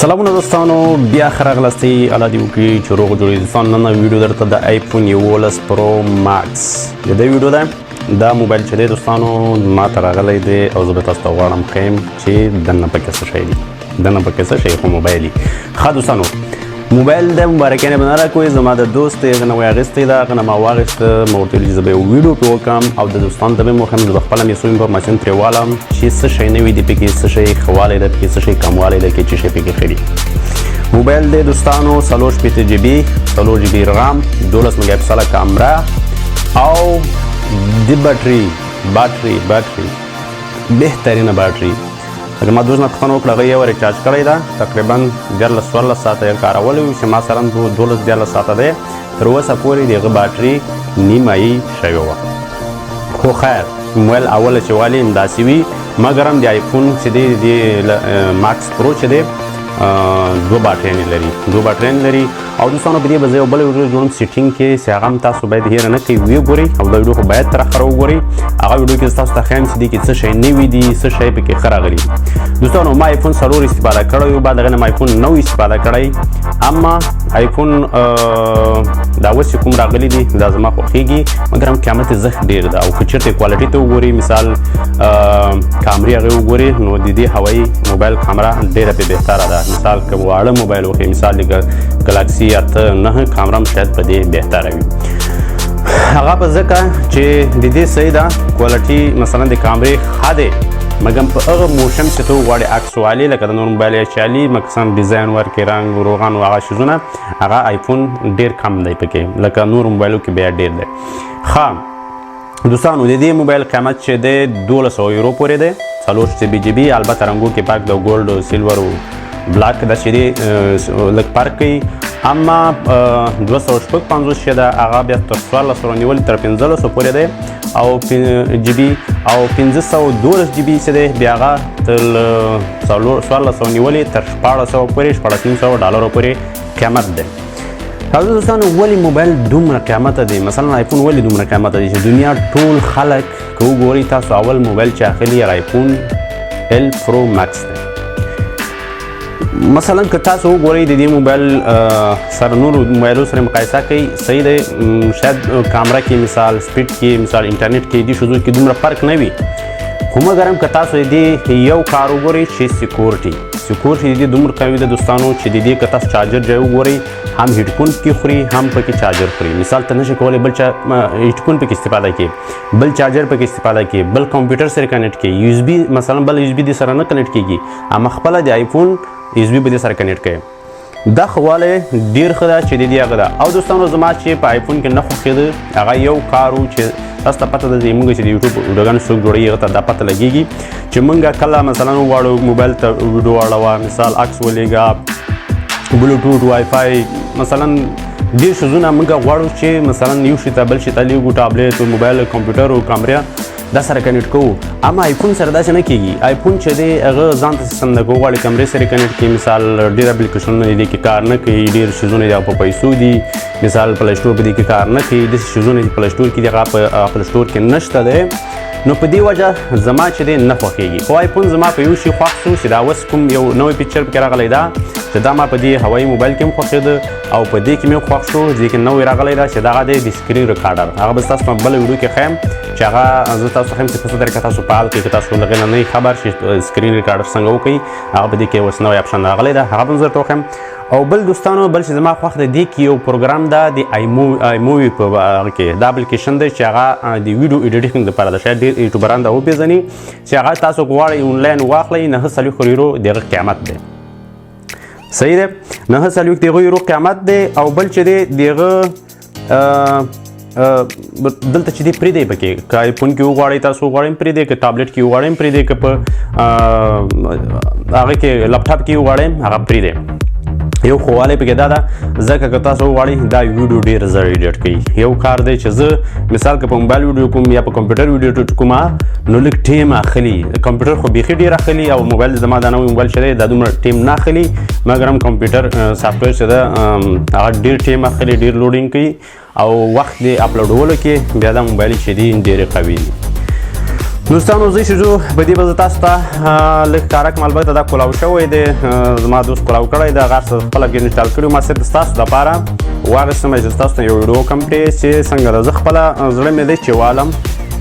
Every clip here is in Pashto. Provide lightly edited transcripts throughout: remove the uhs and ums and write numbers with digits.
سلامونه دوستانو بیا ښه راغلاستئ الله دې وکړي چې روغ جوړ دوستان نن ویډیو درته د آیفون 11 پرو ماکس د دې ویډیو ده دا موبایل چې دی دوستانو ما ته راغلی دی او زه به تاسو ته غواړم ښیم چې دننه پکې څه شی دي دننه پکې څه شی خو موبایل دي ښه دوستانو موبایل د مبارکانې به نه راکوئ زما د دوست دی هغه نه واخیستی ده هغه نه ما واخیسته ما ورته ویلي چې زه به یو ویډیو پرې وکړم او د دوستانو ته به یې وښیم زه به خپله مې څو انفارماسیون ترې والم چې څه شی نوي دي پکې څه شی ښه والی ده پکې څه شی کموالی ده کې چې شی پکې ښه دي موبایل دی دوستانو 4 جی بی 4 جی بی رام 12 میگا پکسله کامرا او د بټري بهترینه بټري اگر ما دوست نه پوښتنه وکړه هغه یې ریچارج کړی ده تقریبا 14 ساعته یې کارولی و چې ما سره 12 ساعته دی تر اوسه پورې د هغه بټري نیمایي شوې وه خو خیر موبایل اوله چې والي همداسې وي مګر هم د آیفون چې دی د ماکس پرو چې دی دوه بټریانې لري او دوستانو په دې به زه یو بل ویډیو جوړم سیټینګ کې چې هغه هم تاسو باید هېره نه کوئ ویې ګورئ او دا ویډیو خو باید تر اخره وګورئ هغه ویډیو کې زه تاسو ته ښیم چې دې کې څه شی نوي دي څه شی پکې ښه راغلي دوستانو ما آیفون 4 استفاده کړی و بعد هغه نه ما آیفون 9 استفاده کړی اما آیفون دا اوس چې کوم راغلي دي دا زما خوښېږي مګر هم قیمت یې زښت ډېر ده او که چېرته کوالټي ته وګورئ مثال کامرې هغې وګورئ نو د دې هوایي موبایل کامرا ډېره پرې بهتره ده مثال که واړه موبایل وخی مثال د ګلاکسي 8 9 کامرا هم شاید په دې بهتره وي هغه په ځکه چې د دې صحیح ده کوالټي مثلا د کامرې ښه دی مګر په هغه موشن چې ته وغواړې عکس والي لکه د نور موبایل چالي مثلا ډیزاین ورکې رنګ روغان او هغه شیزونه هغه آیفون ډېر کم دی پکې لکه نور موبایلو کې بیا ډېر دی ښه دوستانو د دې موبایل قیمت چې دی 1200 یورو پورې دی 4 جی بی البته رنګو کې پاک د ګولډ او سیلور او بلاک دا چې دی لږ فرق کوي اما 255 چې ده هغه بیا تر 1400 نیولې تر 1500 پورې دی او جی بی او 512 جی بی چې دی بیا هغه تر 1400 نیولې تر 1600 پورې 1600 پورې قیمت دی تاسو دوستانو ولې موبایل دومره قیمته دی مثلا آیفون ولې دومره قیمته دی چې دنیا ټول خلک که وګورئ تاسو اول موبایل چې اخلي آیفون ال پرو ماکس دی مثلا که تاسو وګورئ د دې موبایل سره نورو موبایلو سره مقایسه کوئ صحیح دی شاید کامرا کې مثال سپیډ کې مثال انټرنیټ کې دې شیزو کې دومره فرق نه وي خو مګر هم که تاسو د دې یو کار وګورئ چې سیکورټي د دې دومره قوي ده دوستانو چې د دې که تاسو چارجر ځای وګورئ هم هیډفون پکې خوري هم پکې چارجر خوري مثال ته نشئ کولی بل هیډفون پکې استفاده کړي بل چارجر پکې استفاده کړي بل کمپیوټر سره کنیکټ کړي یو اس بي مثلا بل یو اس بي دې سره نه کنیکټ کېږي اما خپله د آیفون یو اس بي به دې سره کنیکټ کړي دا ښه والی ډېر ښه ده چې د دې هغه ده او دوستانو زما چې په آیفون کې نه خوښېده هغه یو کار و چې تاسو ته پته ده زموږ چې د یوټیوب ویډیوګانې څوک جوړوي هغه ته دا پته لګېږي چې موږ کله مثلا وغواړو موبایل ته ویډیو واړوه مثال عکس ولېږه بلوټوټ وای فای مثلا ډېر شیزونه موږ غواړو چې مثلا یو شي ته بل شي ته لیږو ټابلیټ موبایل کمپیوټر او کامرا دا سره کنیکټ کوو اما آیفون سره داسې نه کېږي آیفون چې دی هغه ځان ته سیسټم نه غواړي کمرې سره کنیکټ کړي مثال ډېر اپلیکیشنونه دي کې کار نه کوي ډېر شیزونه دي په پیسو دي مثال پلی سټور په دې کې کار نه کوي داسې شیزونه دي پلی سټور کې دي هغه په پلی سټور کې نشته دی نو په دې وجه زما چې دی نه خوښېږي خو آیفون زما په یو شي خوښ شو چې دا اوس کوم یو نوی پیکچر پکې راغلی ده چې دا ما په دې هوایي موبایل کې هم خوښېده او په دې کې مې خوښ شو دې کې نوی راغلی ده چې دغه دی د سکرین ریکارډر هغه به ستاسو په بله ویډیو کې ښیم چې هغه زه تاسو ښیم چې په څه طریقه تاسو فعال کړئ که تاسو له هغې نه نه خبر چې سکرین ریکارډر څنګه وکړئ هغه په دې کې اوس نوی اپشن راغلی ده هغه به زه درته وښیم او بل دوستانو بل چې زما خوښ دی دې کې یو پروګرام ده د آیمووي په هغه کې دا اپلیکیشن دی چې هغه د ویډیو ایډیټینګ دپاره ده شاید ډېر یوټیوبران دا وپېژني چې هغه تاسو غواړئ آنلاین واخلئ 940 یورو د هغه قیمت دی صحیح دی 940 یورو قیمت دی او بل چې دی د هغه دلته چې دی پرې دی پکې که آیفون کې وغواړئ تاسو وغواړئ پرې دی که ټابلیټ کې وغواړئ پرې دی که په هغه کې لپټاپ کې وغواړئ هغه پرې دی یو خو والی پکې دا ده ځکه که تاسو وغواړئ دا ویډیو ډېر زر ایډیټ کوي یو کار دی چې زه مثال که په موبایل ویډیو کوم یا په کمپیوټر ویډیو کومه نو لږ ټیم اخلي کمپیوټر خو بیخي ډېر اخلي او موبایل زما دا نوی موبایل چې دی دا دومره ټیم نه اخلي مګر هم کمپیوټر سافټویر چې ده هغه ډېر ټیم اخلي ډېر لوډینګ کوي او وخت د اپلوډولو کې بیا دا موبایل چې دي ډېرې قوي دي دوستانو زه شجو په دې به تاسو ته لږ کارک البته دا کولاو شوی دی زما دوست کولاو کړی دی هغه څه خپله انسټال کړي ما صرف ستاسو دپاره واخیستم چې ستاسو ته یو ویډیو کوم پرې چې څنګه ده زه خپله زړه مې دی چې والم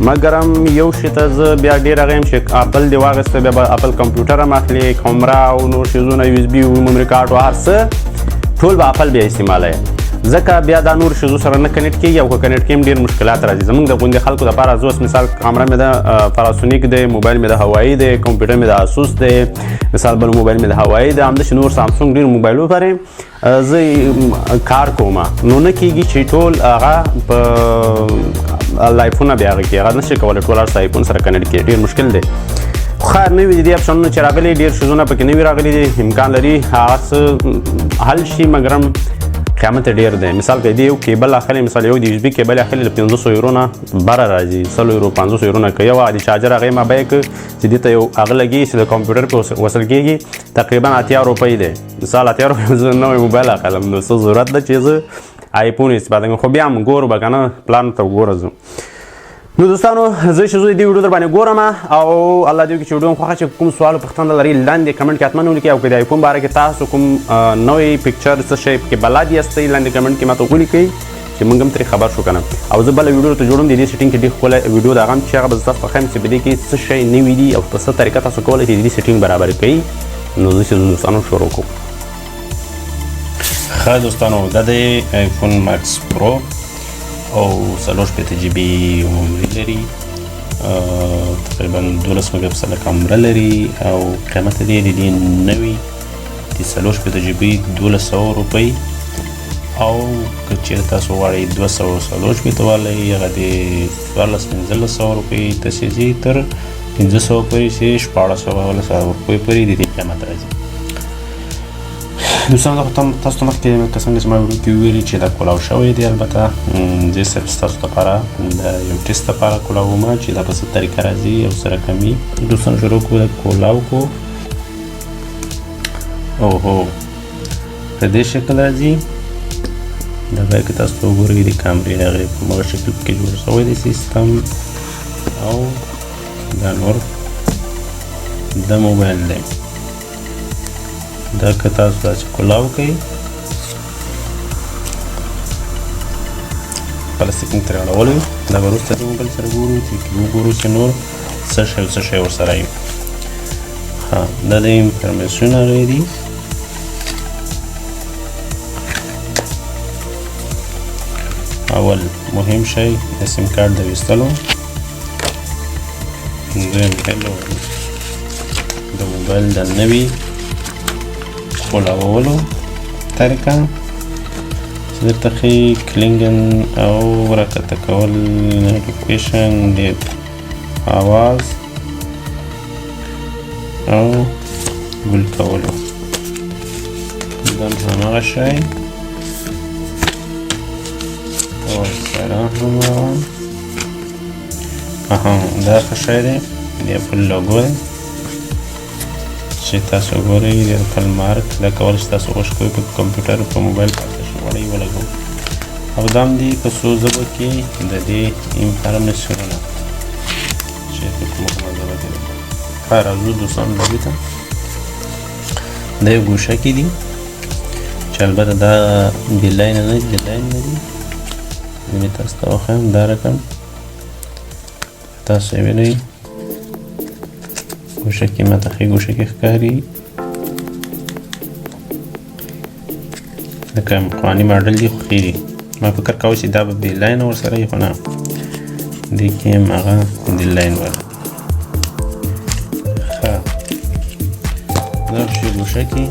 مګرم یو شي ته زه بیا ډېر هغه یم چې اپل دې واخیسته بیا به اپل کمپیوټر هم اخلي کیمرا او نور څیزونه یو اس بي میموري کارډ او هر څه ټول به اپل بیا استعمالوي ځکه بیا دا نور شیزو سره نه کنیکټ کېږي او که کنیکټ کړي هم ډېر مشکلات راځي زموږ د غوندې خلکو دپاره زه اوس مثال کامره مې ده پاراسونیک دی موبایل مې د هوایي دی کمپیوټر مې د اسوس دی مثال بل موبایل مې د هوایي دی همداسې نور سامسونګ ډېر موبایلو پورې زه کار کوم نو نه کېږي چې ټول هغه په لایفونه بیا هغه کې هغه نشي کولی ټول هر څه آیفون سره کنیکټ کړي ډېر مشکل دی خو خیر نوي دي دې اپشنونه چې راغلي ډېر شیزونه پکې نوي راغلي دي امکان لري هغه څه حل شي مګرم قیمت ډیر دی مثال که دې یو کیبل اخلي مثال یو د یو اس بي کیبل اخلي له 500 یورو نه بره راځي 100 یورو 500 یورو نه که یو عادي چارجر هغې ما بیه که چې دې ته یو هغه لګي چې د کمپیوټر پې وصل کېږي تقریبا 80 روپۍ دی مثال 80 روپۍ زه نوی موبایل اخلم نو څه ضرورت ده چې زه آیفون استفاده کوم خو بیا هم ګورو به که نه پلان ته وګوره زه نو دوستانو زه چې زه دې ویډیو در باندې ګورم او الله دې وکړي چې ویډیو مو خوښه چې کوم سوال او پوښتنه لرئ لاندې کمنټ کې حتما ولیکئ او که د آیفون باره کې تاسو کوم نوی پکچر څه شی پکې بلد یاستئ لاندې کمنټ کې ماته ولیکئ چې موږ هم ترې خبر شو که نه او زه بله ویډیو ته جوړم د دې سیټینګ کې ډېر ښکلی ویډیو د هغه هم چې هغه به زه تاسو ته ښیم چې په دې کې څه شی نوي دي او په څه طریقه تاسو کولی شئ د دې سیټینګ برابر کوئ نو زه چې دوستانو شروع کوم ښه دوستانو دا د آیفون ماکس پرو او 4 جی بي میموري لري تقریبا 12 میگا پکسله کامره لري او قیمت یې د دې نوي د 4 جی بي 1200 روپۍ او که چیرې تاسو غواړئ 240 والی هغه د 1400 روپۍ تسیزي تر 500 پورې چې 1400 روپۍ پورې د دې قیمت راځي دوستانو تاسو ته مخکې که څنګه چې ما ویډیو کې وویلي چې دا کولاو شوی دی البته زه صرف ستاسو دپاره د یو ټیسټ دپاره کولاوم چې دا په څه طریقه راځي او سره کمي دوستانو شروع کړو د کولاو کو اوهو په دې شکل راځي دا به که تاسو وګورئ د کامرې هغې په همغه شکل کې جوړ شوی دی سیستم او دا نور د موبایل دی دا که تاسو داسې کولاو کوئ پلاستیک ترې اړولی دا به وروسته د موبایل سره وګورو چې نور څه شی ورسره وي ها دا د انفرمیشن هغې دي اول مهم شی د سیم کارت د ویستلو دویم د موبایل د نوي کولاولو طریقه چې درته ښیي کلینګن او راکته کول نوټیفیکیشن د آواز او ګل کولو دا هماغه شی او سره هماغه دا ښه شی دی د اپل لوګو دی چې تاسو ګورئ د اپل مارک دا کول چې تاسو خوښ کوئ په کمپیوټر په موبایل په تاسو غواړئ ولګوئ او دا هم دي په څو ژبو کې د دې انفارمیشنونه چې په کومه ژبه کې ده ښه راځو دوستانو لوبې ته دا یو ګوشه کې دي چې البته دا بلاین نه دي مې تاسو ته وښیم دا رقم تاسو یې وینئ ګوشه کې ماته ښې ګوشه کې ښکاري لکه پخواني ماډل دي خو ښې دي ما فکر کوه چې دا به بې لاینه ورسره وي خو نه دې کې هم هغه د لاین والا ښه دا ښې ګوشه کې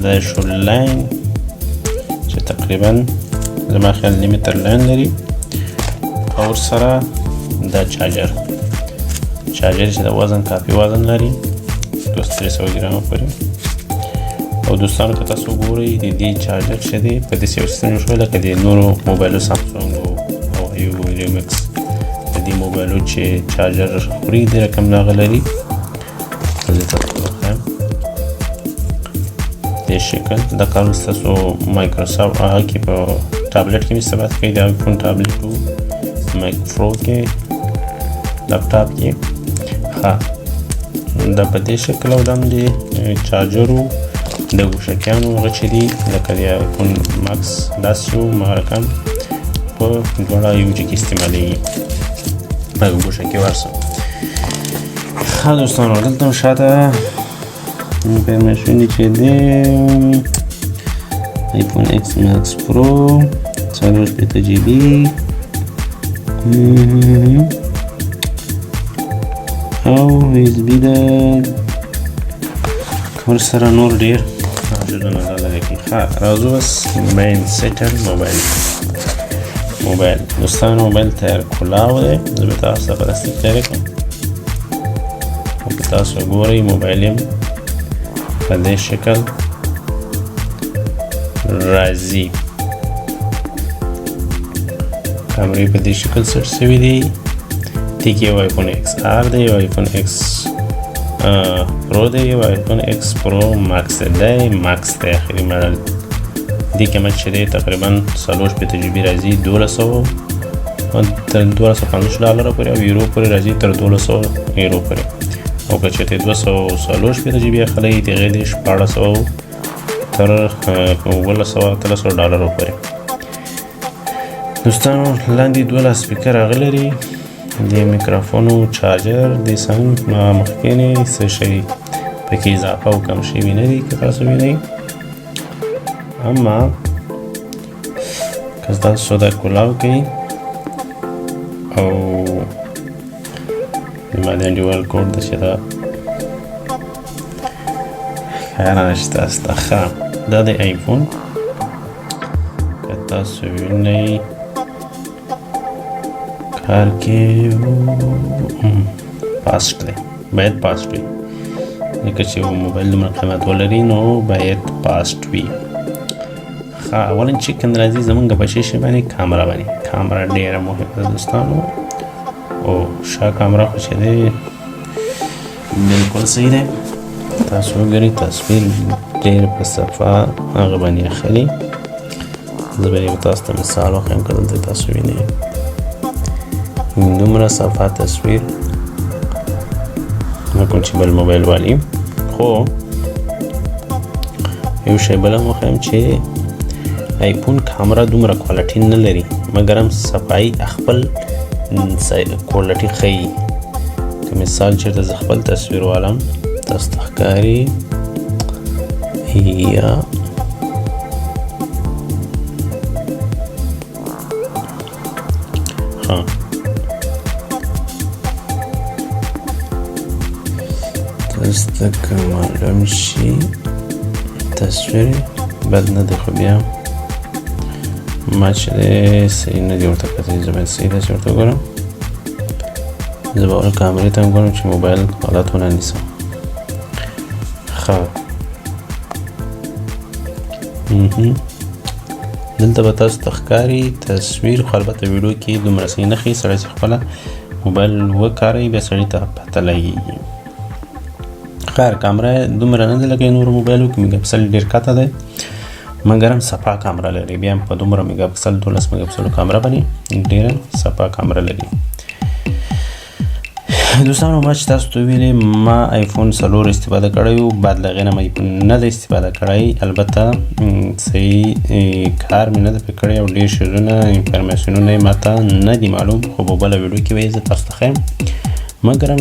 دا شل لاین چې تقریبا زما خیال لیمیتر لاین لري او ورسره دا چارجر چې د وزن کافي وزن لري 300 ګرامه پورې او دوستانو که تاسو ګورئ د دې چارجر چې دی په داسې یو سیستم جوړ شوی لکه د نورو موبایلو سامسونګ او هوایي ریمکس د دې موبایلو چې چارجر خوري د رقم هغه لري زه تاسو ته وښیم دې شکل دا کار ستاسو مایکروسافټ هغه کې په ټابلیټ کې استفاده کوي د آیفون ټابلیټ او ماک پرو کې لپټاپ کې ښه دا په دې شکل او دم د چارجرو د ګوشکیانو هغه چې دي لکه د آیفون ماکس داسې یو مغه رقم په دواړه یو جي کې استعمالیږي هغه ګوشکي ورسم ښه دوستانو دلته هم شاته انفرمیشن دی چې دی آیفون ایکس ماکس پرو 4 جی بی او ایس بی ده ورسره نور ډیر چیزونه دا لري کې ښه راځو بس مین سیټر موبایل دوستانو موبایل تیار کلاو دی زه به تاسو ته پلاستیک تیار کړم او که تاسو ګورئ موبایل یم په دې شکل راځي کامرې په دې شکل سیټ شوي دي ټیک یو آیفون ایکس آر دی یو آیفون ایکس پرو دی یو آیفون ایکس پرو ماکس دی ماکس دی اخري ماډل دې قیمت چې دی تقریبا 4 جی بی راځي 1200 تر $1250 پورې او یورو پورې راځي تر 1200 یورو پورې او که چېرته 240 جی بی اخلئ د هغې د 1400 تر $1300 پورې دوستانو لاندې 12 سپیکر هغه لري د میکروفونو چارجر د سم مخکینې څه شی پکې اضافه او کم شوي نه دي که تاسو وینئ اما که تاسو دا کولاو کوئ او د باندې ډیوال کوډ ده چې دا خیال نشته تاسو ته ښه دا د آیفون که تاسو وینئ کار کې پاسټ دی باید پاسټ وي لکه چې موبایل دومره قیمت ولري نو باید پاسټ وي ښه اولا چې کوم راځي زمونږ په شیشې باندې کامره ډېره مهمه ده دوستانو او شا کامره خو چې دی بلکل صحیح دی تاسو وګورئ تصویر ډېر په صفا هغه باندې اخلي زه به تاسو ته مثال وښیم که دلته تاسو وینئ دومره صفا تصویر نکن چې بل موبایل والی خو یو شی بل هم وښیم چې آیفون کامره دومره کوالټي نه لري مګر هم صفایي خپل کوالټي ښیي که مثال چېرته زه خپل تصویر والم تاسو ته ښکاري یا ها تاسو ته که معلوم شي تصویر بد نه دی خو بیا ما چې دی صحیح نه دی ورته کتلی زه باید صحیح داسې ورته وګورم زه به اول کامرې ته هم ګورم چې موبایل غلط ونه نیسم ښه دلته به تاسو ته ښکاري تصویر خو البته ویډیو کې دومره صحیح نه ښیي سړی چې خپله موبایل وکاروي بیا سړي ته پته لګېږي خیر کامره دومره نه ده لکه نورو موبایلو کې میګا پکسل ډېر کته دی مګر هم صفا کامره لري بیا هم په دومره میګا پکسل 12 میګا پکسلو کامره باندې ډېره صفا کامره لري دوستانو ما چې تاسو ته ویلې ما آیفون 4 استفاده کړی و بعد له هغې نه مې آیفون نه ده استفاده کړی البته صحیح کار مې نه ده پرې کړی او ډېر شیزونه انفرمیشنونه یې ماته نه دي معلوم خو په بله ویډیو کې به یې زه تاسو ته ښیم مګر هم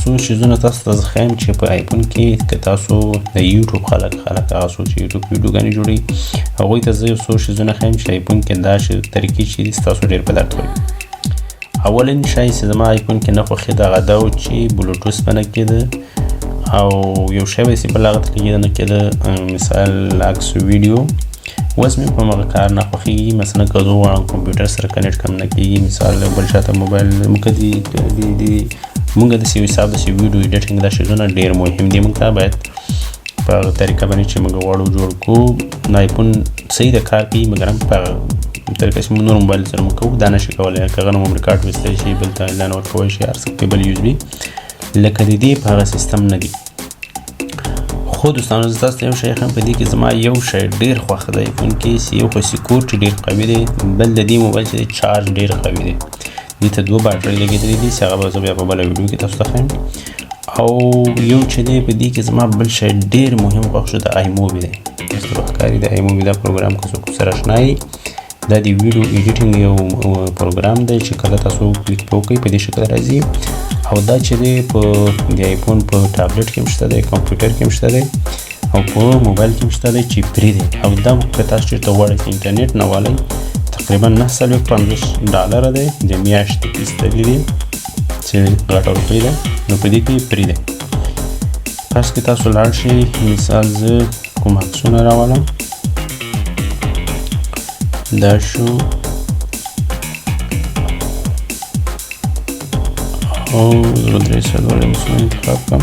څو شیزونه تاسو ته زه ښیم چې په آیفون کې که تاسو د یوټیوب خلک هغه څوک چې یوټیوب ویډیوګانې جوړوي هغوی ته زه یو څو شیزونه ښیم چې آیفون کې دا طریقې چې دي ستاسو ډېر په درد وایي اولین شی چې زما آیفون کې نه خوښېده هغه دا و چې بلوټوث به نه کېده او یو شی به یې بل هغه ته لګېده نه کېده مثال عکس ویډیو اوس مې په هغه کار نه خوښېږي مثلا که زه وغواړم کمپیوټر سره کنیکټ کړم نه کېږي مثال بل چاته موبایل موږ داسې یو حساب داسې ویډیو ایډیټینګ دا شیزونه ډېر مهم دي موږ ته باید په هغه طریقه باندې چې موږ غواړو جوړ کړو آیفون صحیح د کار کوي مګر هم په طریقه چې موږ نور موبایل سره موږ کوو دا نشي کولی که هغه نه مو ریکارډ ویستلی شي بل ته اعلان ورکولی شي هر څه کیبل یوز بي لکه د دې په هغه سیستم نه دي خو دوستانو زه تاسو ته یو شی ښیم په دې کې زما یو شی ډېر خوښ دی آیفون کې یو خو سیکورټي ډېر قوي دی بل د دې موبایل چې دی چارج ډېر قوي دی دې ته 2 باترۍ لګېدلې دي چې هغه به زه بیا په بله ویډیو کې تاسو ته ښیم. او یو چې دی په دې کې زما بل شی ډېر مهم خوښ شو د آی مووي دی. تاسو ته به ښکاري د آی مووي دا پروګرام که څوک سره اشنا یي دا د ویډیو ایډیټینګ یو پروګرام دی چې کله تاسو کلیک پې وکئ په دې شکل راځي. او دا چې دی په د آیفون په ټابلیټ کې هم شته دی، کمپیوټر کې هم شته دی او په موبایل کې هم شته دی چې فری دی. او دا که تاسو چېرته غواړئ چې انټرنیټ نه والئ تقریبا $950 دی د میاشتې ایستلي دي چې غټه روپۍ ده، نو په دې کې فری دی. فرض کې تاسو لاړ شئ، مثال زه کوم عکسونه راولم، دا شو او 300 عکسونه انتخاب کړم.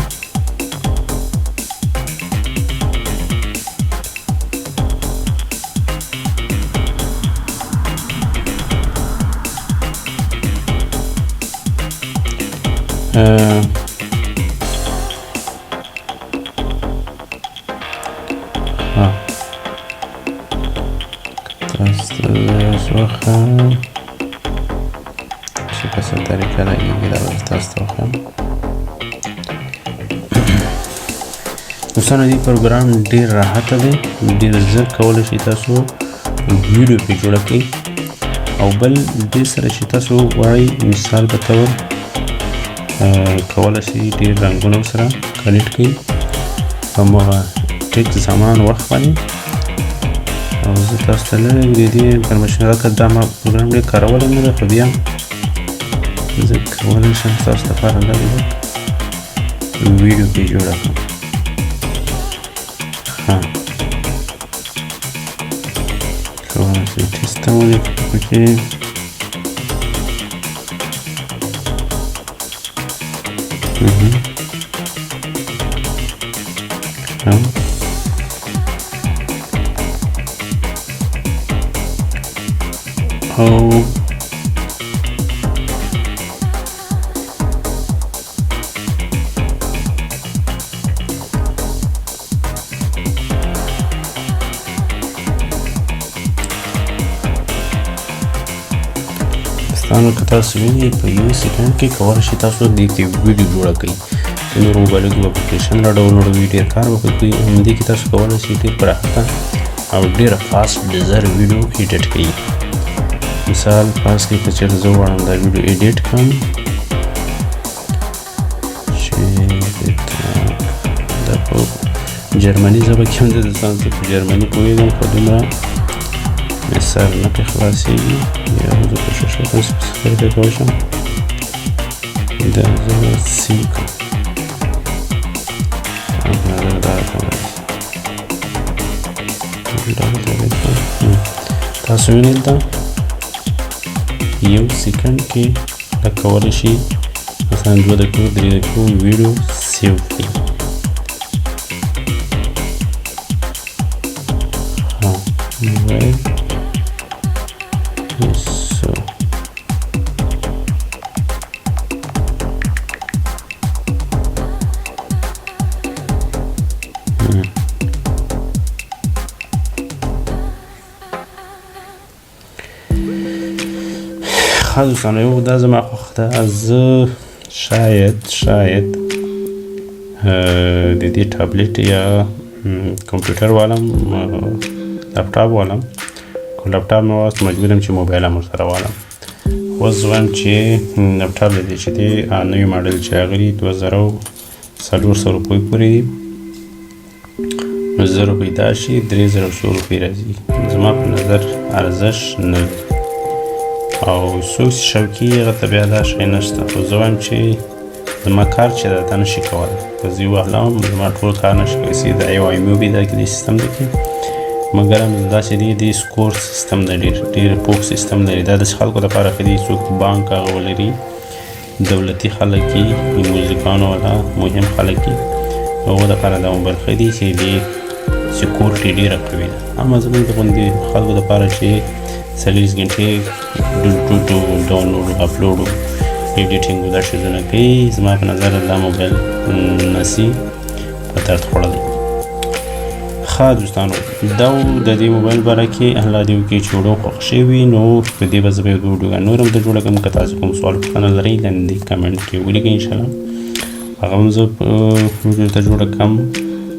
تاسو وخم چې په څه طریقه لګېږي دا به تاسو ته وښیم. دوستانو دې پروګرام ډېر راحته دی، ډېر ژر کولی شئ تاسو ویډیو پرې جوړه کړئ. او بل دې سره چې تاسو غواړئ مثال په طور کولی شئ ډېر رنګونه سره کنیکټ کړئ په هماغه ټیک زمان وخت باندې. او زه تاسو ته لږ د دې انفرمیشن راکړه دا ما پروګرام ډېر کارولی نه دی، خو بیا زه کولی شم ستاسو لپاره لږ ویډیو پرې جوړه کړم. کولی شئ ټیسټ ته ولیکئ پکې او ستانو که تاسو وینئ په یو سیکنډ کې کولی شئ تاسو دې کې ویډیو جوړه کړئ. چې نورو موبایلو کې به اپلیکیشن راډاونلوډوي، ډېر کار به کوي. همدې کې تاسو کولی شئ ډېر پراخه او ډېره فاسټ ډیزر ویډیو ایډیټ کړئ. مثال فرض کړئ که چېرته زه غواړم دا ویډیو ایډیټ کړم چې دا په جرمني ژبه کې هم زه د ځان څه په جرمني پوهېږم خو دومره مثال نه پرې خلاصېږي. یا زه کوشش وکړم چې په څه طریقه کولی شم دا زه سیم کړم. تاسو وینئ دلته یو سیکنډ کې دا کولی شي مثلا 2 دقیقو 3 دقیقو ویډیو سیو کړي. موبایل دوستانو یو دا زما خوښ ده. زه شاید د دې ټابلیټ یا کمپیوټر والم، لپټاپ والم. که لپټاپ نه واست مجبور یم چې موبایل هم ورسره والم. اوس زه وایم چې لپټاپ دی چې دی نوی ماډل چې راغلي 2400 روپۍ پورې دي، نو 1000 روپۍ دا شي 3100 روپۍ راځي. زما په نظر ارزش نه وي او څوک چې شوقي هغه ته بیا دا شی نشته. خو زه وایم چې زما کار چې دا نشي کولی، که زه یې وهلم زما ټول کار نشي کولی. دا یو آی مووي دا کې د سیستم دی کې مګر هم داسې دی د سکور سیستم دی، ډېر پوخ سیستم لري. دا داسې خلکو لپاره ښه دي څوک بانک هغه ولري، دولتي خلک یي، موزیکانو والا مهم خلک یي، هغو لپاره دا موبایل ښه دي چې د سکورټي ډېره قوي ده. اما زموږ د غوندې خلکو لپاره چې 40 غنټې ډاونلوډ اپلوډ ایډیټینګ دا شیزونه کوي، زما په نظر دا موبایل نسي په درد خوړلی. ښه دوستانو دا و د دې موبایل باره کې الله دې وکړي چې ویډیو خوښ شوی وي نو په دې به زه به یو ویډیوګان نور هم درته جوړه کړم که تاسو کوم سوال پوښتنه لرئ لاندې کمنټ کې ولیکئ انشاءالله هغه هم زه ویډیو ته جوړه کړم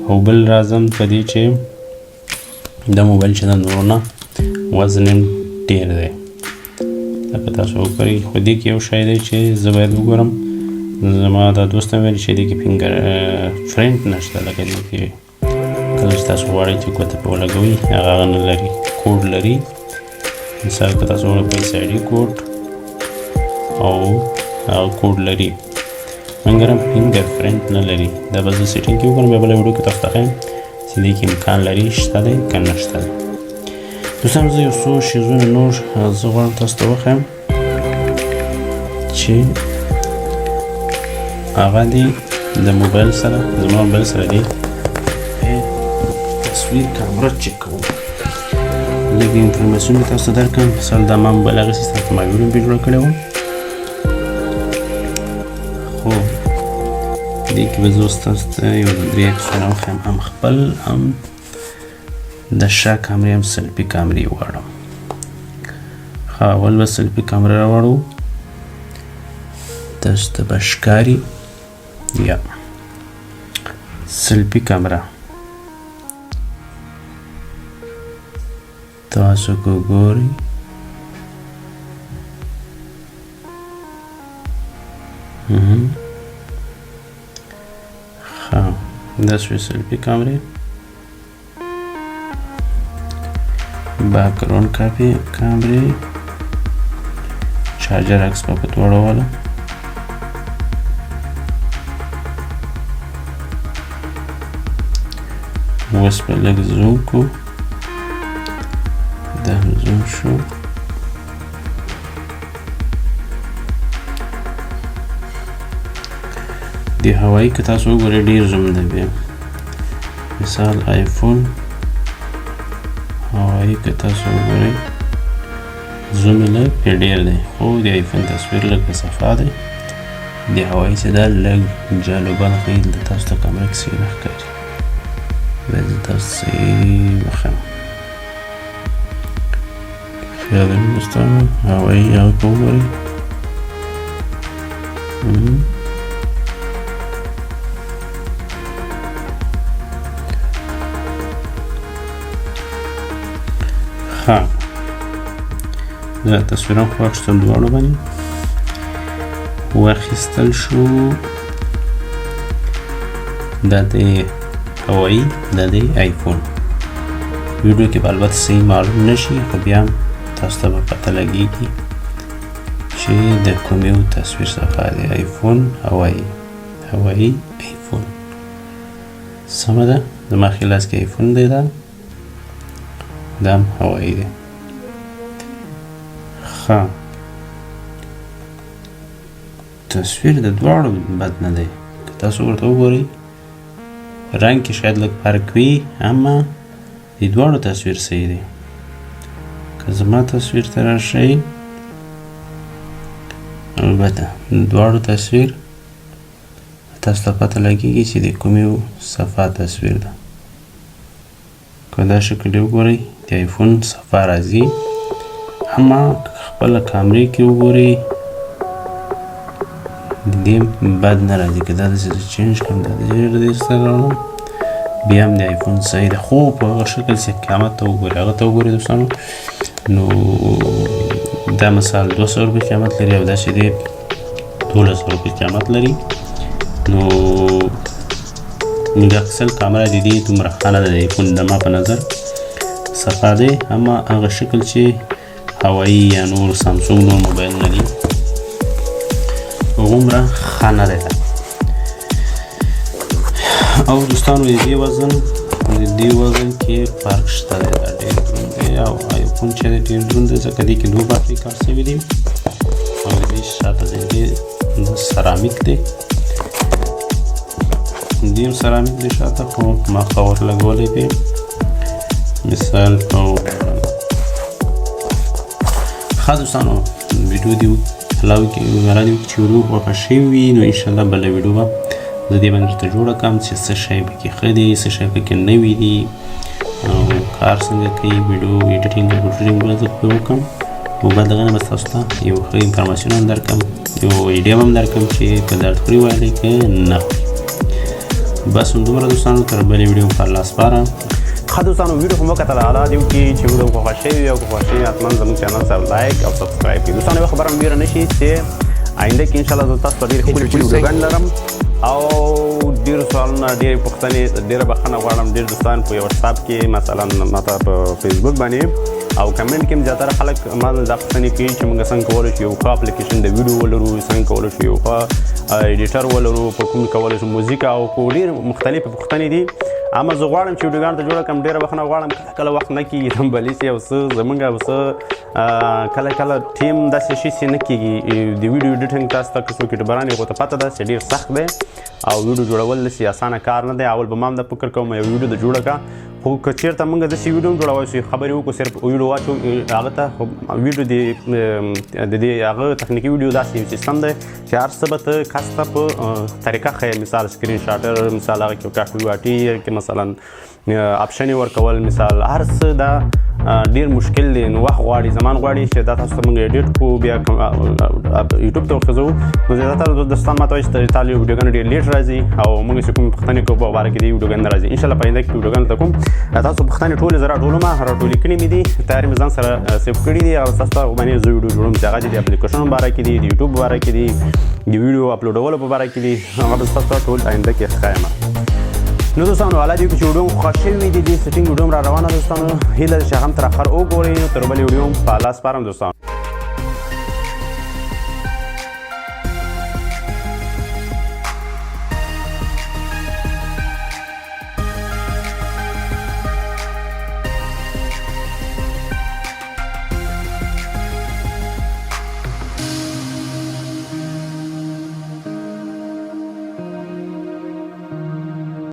او بل راځم په دې چې دا موبایل چې د نورو نه وزن یې ډېر دی لکه تاسو وګورئ خو دې کې یو شی دی چې زه باید وګورم زما دا دوست هم ویل چې دې کې فینګر فرینټ نشته لکه دې کې کله چې تاسو غواړئ چې ګوته پې ولګوئ هغه نه لري کوډ لري مثال که تاسو غواړئ فیس آی ډي کوډ او هغه کوډ لري مګر هم فینګر فرینټ نه لري دا به زه سیټینګ کې وکړم بیا بله ویډیو کې تاسو ته ښیم چې دې کې امکان لري شته دی که نشته دی دوستانو زه یو څو شیزونه نور زه غواړم تاسو ته وښیم چې هغه دی د موبایل سره زما موبایل سره دی تصویر کامره چک کوم لږ انفرمیشن مې تاسو ته درکړم مثال دا ما موبایل هغسې ستا په ما ویډیو مې جوړه کړې وه خو دې کې به زه اوس تاسو ته یو درې عکسونه وښیم هم خپل هم د شا کامرې هم سلفي کامرې غواړم ښه اول به سلفي کامره راوړو تاسو ته به ښکاري یا سلفي کامره تاسو که ګورئ ښه دا شوې سلفي کامرې باکګراوند کامرې چارجر عکس به پکې واړوله اوس به لږ زوم کړو دا هم زوم شو د هوایي که تاسو وګورئ ډېر زوم دی بیا مثال آیفون هوایي که تاسو وګورئ زوم یې لږ پرې ډېر دی خو د آیفون تصویر لږ په صفا دی د هوایي چې دا لږ جالبه ښیي دلته تاسو ته کامره کې صحیح نه ښکاري باید زه تاسو صحیح وښیم خیال لرم دوستانو هوایي هغه که وګورئ ښه دا تصویران خو واخیستل دواړو باندې واخیستل شو دا د هوایي دا د آیفون ویډیو کې به البته صحیح معلوم نه شي خو بیا هم تاسو ته به پته لګېږي چې د کوم یو تصویر څخه د آیفون هوایي آیفون سمه ده زما ښي لاس کې آیفون دی دا هم هوایي دی ښه تصویر د دواړو بد نه دی که تاسو ورته وګورئ رنګ کې شاید لږ فرق وي اما د دواړو تصویر صحیح دی که زما تصویر ته راشئ البته د دواړو تصویر تاسو ته پته لګېږي چې د کوم یو صفا تصویر ده که دا شکل یې وګورئ د آیفون صفا راځي اما خپله کامرې کې وګورئ د دې بد نه راځي که دا داسې زه چینج کړم دا دې سره راوړم بیا هم د آیفون صحیح ده خو په هغه شکل چې قیامت ته وګورئ هغه ته وګورئ دوستانو نو دا مثال 200 روپۍ قیمت لري او دا چې دی 1200 روپۍ قیمت لري نو میګاپکسل کامره د دې دومره ښه نه ده د آیفون زما په نظر صفا دی اما هغه شکل چې هوایي یا نور سامسونګ نور موبایلونه دي هغومره ښه نه دی او دوستانو د دې وزن کې فرق شته دی دا ډېر دروند دی او آیفون چې دی ډېر دروند دی ځکه دې کې دوه باټرۍ کار شوي دي او د دې شاته دی سرامیک دی دې هم سرامیک دی شاته خو ما کور لګولی دی مثال په ښه دوستانو ویډیو دې الله وکړي چې ویډیو خوښه شوې وي نو انشاءالله بله ویډیو به زه دې باندې درته جوړه کړم چې څه شی پکې ښه دی څه شی پکې نوي دي کار څنګه کوي ویډیو ایډیټینګ وکړم او بعد دغه نه به تاسو ته یو ښه انفارماسیون هم درکړم یو ایډیا هم درکړم چې په درد خوري وایي که نه بس همدومره دوستانو تر بلې ویډیو په الله سپاره ښه دوستانو ویډیو هم وکتله حالا دې وکړي چې ویډیو مو خوښ شوي او که خوښ شوي حتما زموږ چینل سره لایک او سبسکرایب کړئ دوستانو یوه خبره هم ویره نه شي چې آینده کې انشاءالله زه تاسو ته ډېرې ښکلې ویډیوګانې لرم او ډېر سوالونه ډېرې پوښتنې ډېره بښنه غواړم ډېر دوستان په واتساپ کې مثلا ماته په فیسبوک باندې او کمنټ کې هم زیاتره خلک ما دا پوښتنې کوي چې موږ څنګه کولی شو یو ښه اپلیکیشن د ویډیو ولرو څنګه کولی شو یو ښه ایډیټر ولرو په کوم کولی شو موزیک او ډېر مختلفې پوښتنې دي اما زه غواړم چې ویډیوګانو ته جوړه کړم ډېره بښنه غواړم کله کله وخت نه کېږي تنبلي سي او څه زموږ او څه کله کله ټیم داسې شي چې نه کېږي د ویډیو ایډیټینګ تاسو ته که څوک یوټیوبران یې خو ته پته ده چې ډېر سخت دی او ویډیو جوړول داسې اسانه کار نه دی اول به ما هم دا فکر کوم یو ویډیو د جوړه کړه خو که چېرته موږ داسې ویډیو هم جوړولی شو خبرې وکړو صرف ویډیو واچو هغه ته ویډیو د دې هغه تخنیکي ویډیو داسې یو سیستم دی چې هر څه به ته کس ته په طریقه ښیې مثال سکرین شاټر مثال هغه کې کاټ واټي کې مثلا اپشن ورکول مثال هر څه دا ډېر مشکل دی نو وخت غواړي زمان غواړي چې دا تاسو ته موږ ایډیټ کړو بیا یوټیوب ته وخېځو نو زیاتره دوستان ماته وایي چې تا ویډیوګانې ډېر لیټ راځي او موږ چې کومې پوښتنې کوو په باره کې دې ویډیوګانې نه راځي انشاءالله په آینده کې ویډیوګانو ته کوم تاسو پوښتنې ټولې زه راټولوم راټولې کړې مې دي تیارې مې ځان سره سیف کړي دي او تاسو ته باندې زه ویډیو جوړوم چې هغه د اپلیکیشن په باره کې دي د یوټیوب په باره کې دي د ویډیو اپلوډولو په باره کې دي هغه به تاسو ته ټول آینده کې ښایم نو دوستانو حالا دې چې ویډیو مو خوښ شوي دي دې سیټینګ ویډیو هم را روانه دوستانو هیله ده چې هغه هم تر اخر وګورئ نو تر بلې ویډیو هم په الله سپارم دوستانو